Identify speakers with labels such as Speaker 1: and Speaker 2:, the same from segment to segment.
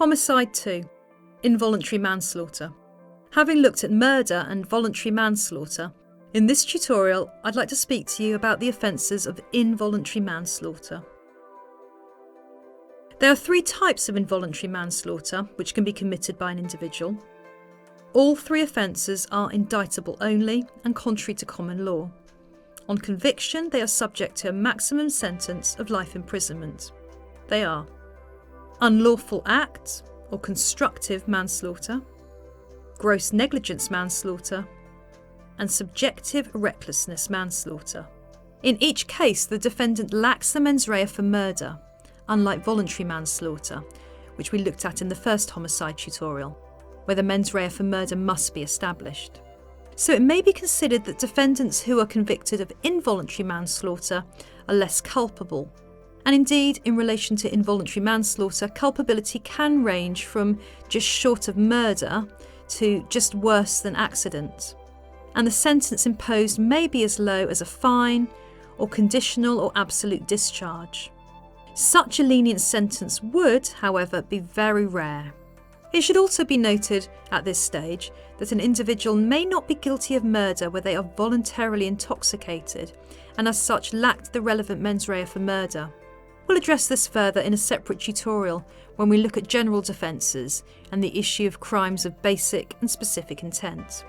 Speaker 1: Homicide 2. Involuntary manslaughter. Having looked at murder and voluntary manslaughter, in this tutorial I'd like to speak to you about the offences of involuntary manslaughter. There are 3 types of involuntary manslaughter which can be committed by an individual. All 3 offences are indictable only and contrary to common law. On conviction, they are subject to a maximum sentence of life imprisonment. They are Unlawful Act or Constructive Manslaughter, Gross Negligence Manslaughter, and Subjective Recklessness Manslaughter. In each case, the defendant lacks the mens rea for murder, unlike voluntary manslaughter, which we looked at in the first homicide tutorial, where the mens rea for murder must be established. So it may be considered that defendants who are convicted of involuntary manslaughter are less culpable. And indeed, in relation to involuntary manslaughter, culpability can range from just short of murder to just worse than accident. And the sentence imposed may be as low as a fine or conditional or absolute discharge. Such a lenient sentence would, however, be very rare. It should also be noted at this stage that an individual may not be guilty of murder where they are voluntarily intoxicated and as such lacked the relevant mens rea for murder. We'll address this further in a separate tutorial when we look at general defences and the issue of crimes of basic and specific intent.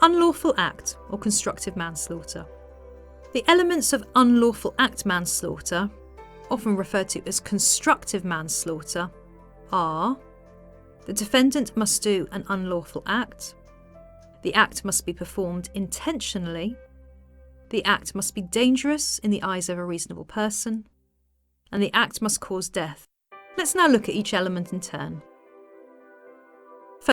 Speaker 1: Unlawful Act or Constructive Manslaughter. The elements of Unlawful Act manslaughter, often referred to as constructive manslaughter, are: the defendant must do an unlawful act, the act must be performed intentionally, the act must be dangerous in the eyes of a reasonable person, and the act must cause death. Let's now look at each element in turn.